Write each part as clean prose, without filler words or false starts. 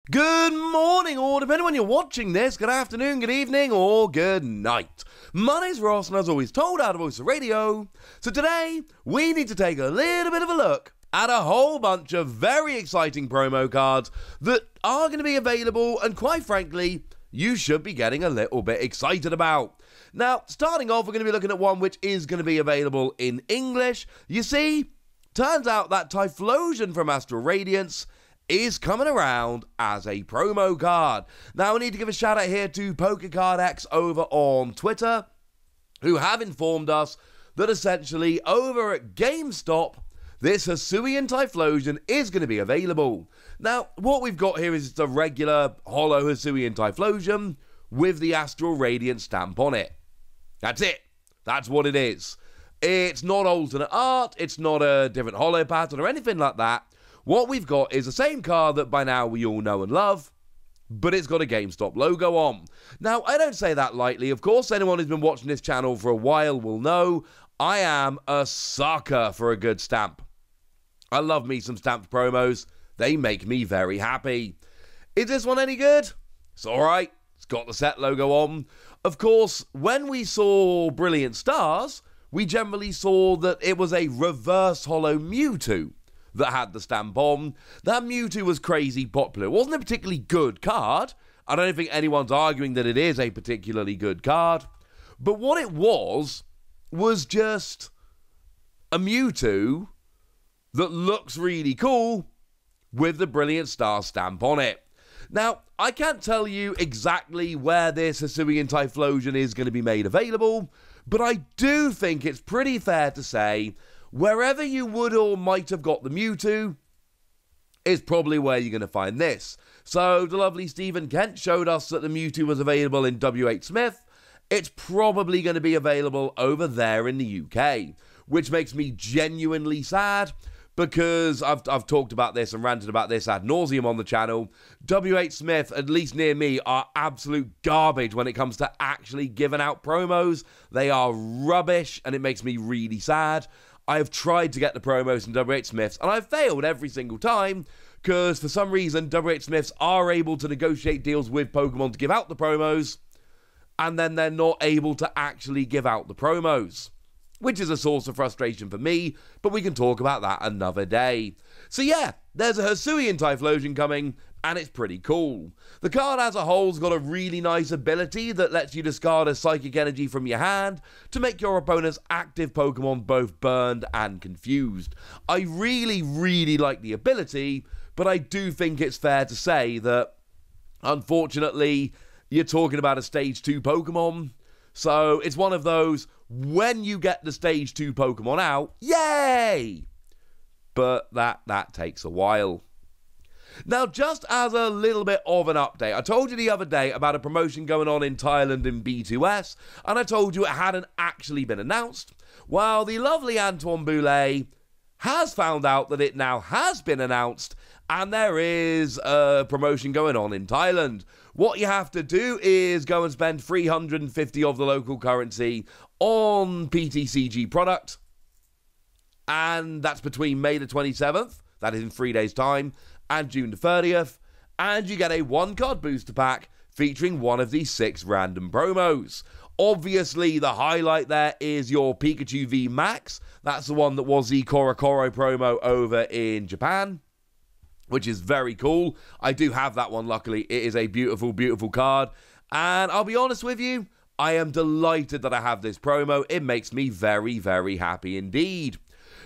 Good morning, or depending on when you're watching this, good afternoon, good evening, or good night. My name's Ross, and as always told out of Voice of Radio. So today, we need to take a little bit of a look at a whole bunch of very exciting promo cards that are going to be available, and quite frankly, you should be getting a little bit excited about. Now, starting off, we're going to be looking at one which is going to be available in English. You see, turns out that Typhlosion from Astral Radiance is coming around as a promo card. Now, I need to give a shout out here to PokerCardX over on Twitter, who have informed us that essentially over at GameStop, this Hisuian Typhlosion is going to be available. Now, what we've got here is the regular Holo Hisuian Typhlosion with the Astral Radiance stamp on it. That's it. That's what it is. It's not alternate art, it's not a different holo pattern or anything like that. What we've got is the same card that by now we all know and love, but it's got a GameStop logo on. Now, I don't say that lightly. Of course, anyone who's been watching this channel for a while will know I am a sucker for a good stamp. I love me some stamped promos. They make me very happy. Is this one any good? It's alright. It's got the set logo on. Of course, when we saw Brilliant Stars, we generally saw that it was a reverse holo Mewtwo that had the stamp on. That Mewtwo was crazy popular. It wasn't a particularly good card. I don't think anyone's arguing that it is a particularly good card. But what it was just a Mewtwo that looks really cool with the Brilliant Star stamp on it. Now, I can't tell you exactly where this Hisuian Typhlosion is going to be made available, but I do think it's pretty fair to say wherever you would or might have got the Mewtwo is probably where you're going to find this. So the lovely Stephen Kent showed us that the Mewtwo was available in WH Smith. It's probably going to be available over there in the UK, which makes me genuinely sad because I've talked about this and ranted about this ad nauseum on the channel. WH Smith, at least near me, are absolute garbage when it comes to actually giving out promos. They are rubbish, and it makes me really sad. I have tried to get the promos from WH Smiths, and I've failed every single time, because for some reason, WH Smiths are able to negotiate deals with Pokemon to give out the promos, and then they're not able to actually give out the promos, which is a source of frustration for me, but we can talk about that another day. So yeah, there's a Hisuian Typhlosion coming, and it's pretty cool. The card as a whole's got a really nice ability that lets you discard a psychic energy from your hand to make your opponent's active Pokemon both burned and confused. I really, really like the ability, but I do think it's fair to say that, unfortunately, you're talking about a Stage 2 Pokemon. So it's one of those, when you get the Stage 2 Pokemon out, yay! But that takes a while. Now, just as a little bit of an update, I told you the other day about a promotion going on in Thailand in B2S, and I told you it hadn't actually been announced. Well, the lovely Antoine Boulet has found out that it now has been announced, and there is a promotion going on in Thailand. What you have to do is go and spend 350 of the local currency on PTCG product, and that's between May the 27th, that is in 3 days' time, and June the 30th, and you get a one-card booster pack featuring one of these 6 random promos. Obviously, the highlight there is your Pikachu V Max. That's the one that was the Korokoro promo over in Japan, which is very cool. I do have that one, luckily. It is a beautiful, beautiful card, and I'll be honest with you, I am delighted that I have this promo. It makes me very, very happy indeed.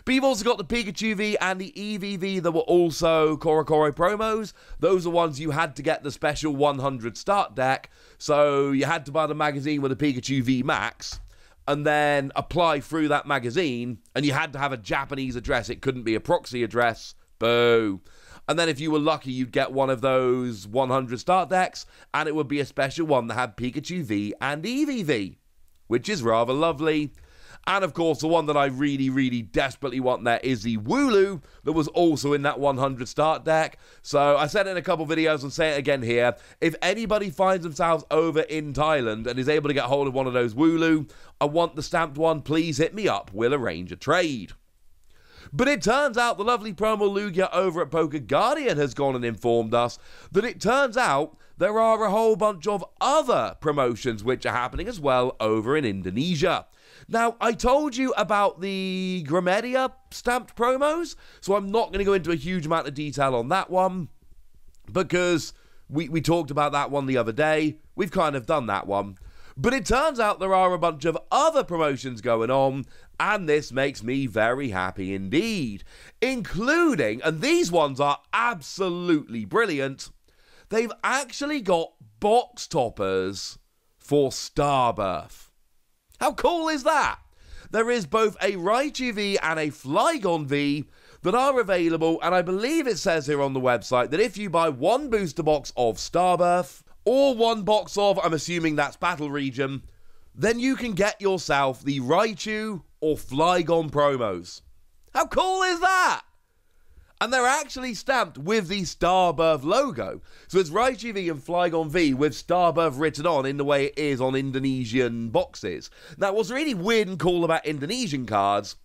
But you've also got the Pikachu V and the EVV that were also Korokoro promos. Those are ones you had to get the special 100 start deck. So you had to buy the magazine with a Pikachu V Max and then apply through that magazine. And you had to have a Japanese address. It couldn't be a proxy address. Boo. And then if you were lucky, you'd get one of those 100 start decks. And it would be a special one that had Pikachu V and EVV, which is rather lovely. And of course, the one that I really, really desperately want there is the Wooloo that was also in that 100 start deck. So I said it in a couple videos and say it again here. If anybody finds themselves over in Thailand and is able to get hold of one of those Wooloo, I want the stamped one, please hit me up. We'll arrange a trade. But it turns out the lovely Promo Lugia over at Poker Guardian has gone and informed us that it turns out there are a whole bunch of other promotions which are happening as well over in Indonesia. Now, I told you about the Gramedia stamped promos, so I'm not going to go into a huge amount of detail on that one, because we talked about that one the other day. We've kind of done that one. But it turns out there are a bunch of other promotions going on, and this makes me very happy indeed. Including, and these ones are absolutely brilliant, they've actually got box toppers for Starbirth. How cool is that? There is both a Raichu V and a Flygon V that are available, and I believe it says here on the website that if you buy one booster box of Starbirth, or one box of, I'm assuming that's Battle Region, then you can get yourself the Raichu or Flygon promos. How cool is that? And they're actually stamped with the Starbirth logo. So it's Raichu V and Flygon V with Starbirth written on in the way it is on Indonesian boxes. Now, what's really weird and cool about Indonesian cards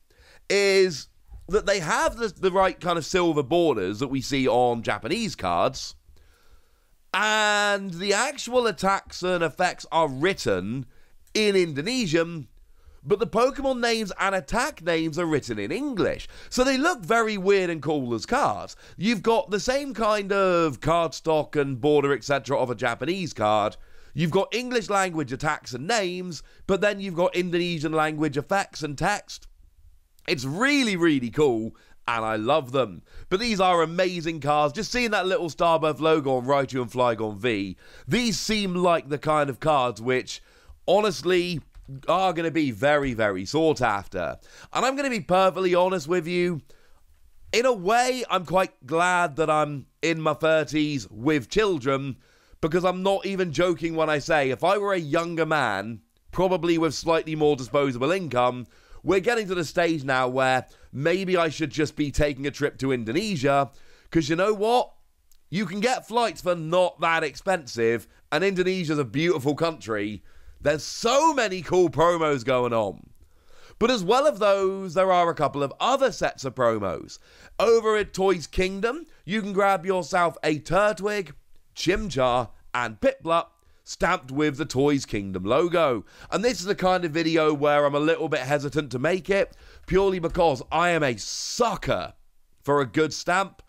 is that they have the right kind of silver borders that we see on Japanese cards, and the actual attacks and effects are written in Indonesian, but the Pokemon names and attack names are written in English. So they look very weird and cool as cards. You've got the same kind of cardstock and border, etc. of a Japanese card. You've got English language attacks and names, but then you've got Indonesian language effects and text. It's really, really cool, and I love them. But these are amazing cards. Just seeing that little Starbirth logo on Raichu and Flygon V, these seem like the kind of cards which, honestly, are going to be very, very sought after. And I'm going to be perfectly honest with you, in a way, I'm quite glad that I'm in my 30s with children, because I'm not even joking when I say, if I were a younger man, probably with slightly more disposable income, we're getting to the stage now where maybe I should just be taking a trip to Indonesia, because you know what? You can get flights for not that expensive, and Indonesia's a beautiful country. There's so many cool promos going on. But as well as those, there are a couple of other sets of promos. Over at Toys Kingdom, you can grab yourself a Turtwig, Chimchar, and Piplup, stamped with the Toys Kingdom logo. And this is the kind of video where I'm a little bit hesitant to make it, purely because I am a sucker for a good stamp,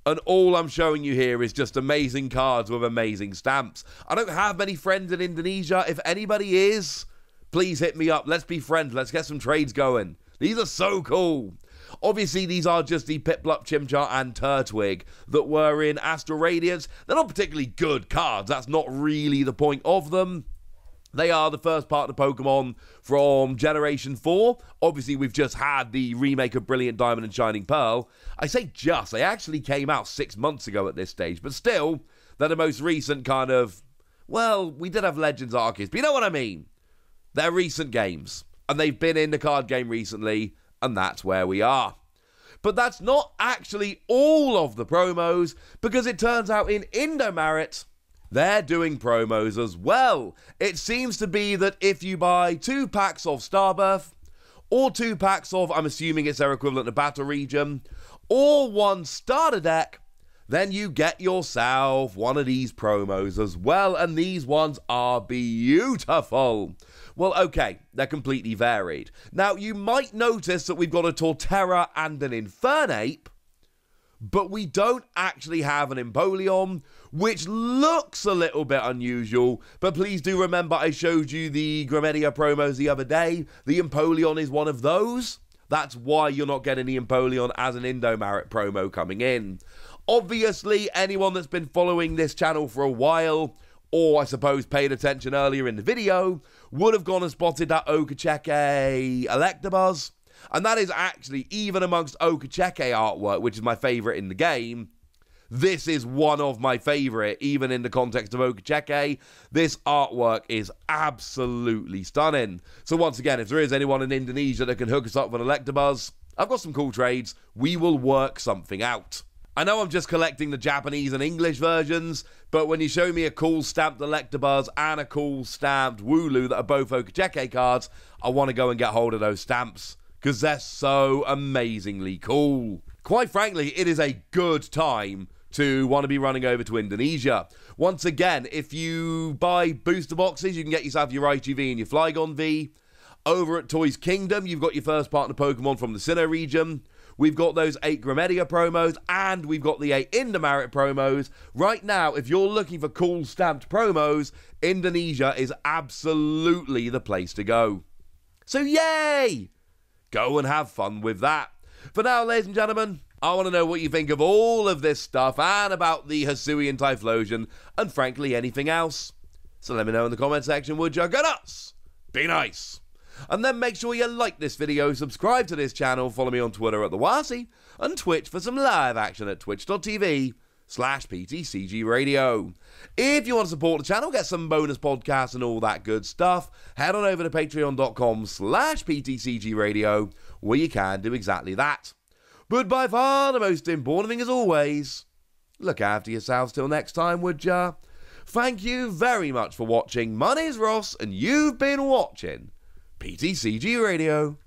and all I'm showing you here is just amazing cards with amazing stamps. I don't have many friends in Indonesia. If anybody is, please hit me up. Let's be friends. Let's get some trades going. These are so cool. Obviously, these are just the Piplup, Chimchar, and Turtwig that were in Astral Radiance. They're not particularly good cards. That's not really the point of them. They are the first partner Pokemon from Generation 4. Obviously, we've just had the remake of Brilliant Diamond and Shining Pearl. I say just. They actually came out 6 months ago at this stage. But still, they're the most recent kind of... Well, we did have Legends Arceus, but you know what I mean. They're recent games. And they've been in the card game recently. And that's where we are. But that's not actually all of the promos, because it turns out in Indomaret, they're doing promos as well. It seems to be that if you buy 2 packs of Starbirth, or 2 packs of, I'm assuming it's their equivalent to Battle Region, or 1 starter deck, then you get yourself one of these promos as well, and these ones are beautiful. Well, okay, they're completely varied. Now, you might notice that we've got a Torterra and an Infernape, but we don't actually have an Empoleon, which looks a little bit unusual, but please do remember I showed you the Gramedia promos the other day. The Empoleon is one of those. That's why you're not getting the Empoleon as an Indomaret promo coming in. Obviously, anyone that's been following this channel for a while, or I suppose paid attention earlier in the video, would have gone and spotted that Okacheke Electabuzz. And that is actually, even amongst Okacheke artwork, which is my favourite in the game, this is one of my favourite, even in the context of Okacheke. This artwork is absolutely stunning. So once again, if there is anyone in Indonesia that can hook us up with an Electabuzz, I've got some cool trades. We will work something out. I know I'm just collecting the Japanese and English versions, but when you show me a cool stamped Electabuzz and a cool stamped Wooloo that are both Okacheke cards, I want to go and get hold of those stamps, because they're so amazingly cool. Quite frankly, it is a good time to want to be running over to Indonesia. Once again, if you buy booster boxes, you can get yourself your Raichu V and your Flygon V. Over at Toys Kingdom, you've got your first partner Pokemon from the Sinnoh region. We've got those 8 Gramedia promos, and we've got the 8 Indamarit promos. Right now, if you're looking for cool stamped promos, Indonesia is absolutely the place to go. So yay! Go and have fun with that. For now, ladies and gentlemen, I want to know what you think of all of this stuff and about the Hisuian Typhlosion, and frankly anything else. So let me know in the comment section, would you? Go nuts! Be nice! And then make sure you like this video, subscribe to this channel, follow me on Twitter at TheWasi, and Twitch for some live action at twitch.tv/PTCG Radio. If you want to support the channel, get some bonus podcasts and all that good stuff, head on over to patreon.com/PTCG Radio, where you can do exactly that. But by far the most important thing as always, look after yourselves till next time, would ya? Thank you very much for watching. My name's Ross, and you've been watching PTCG Radio.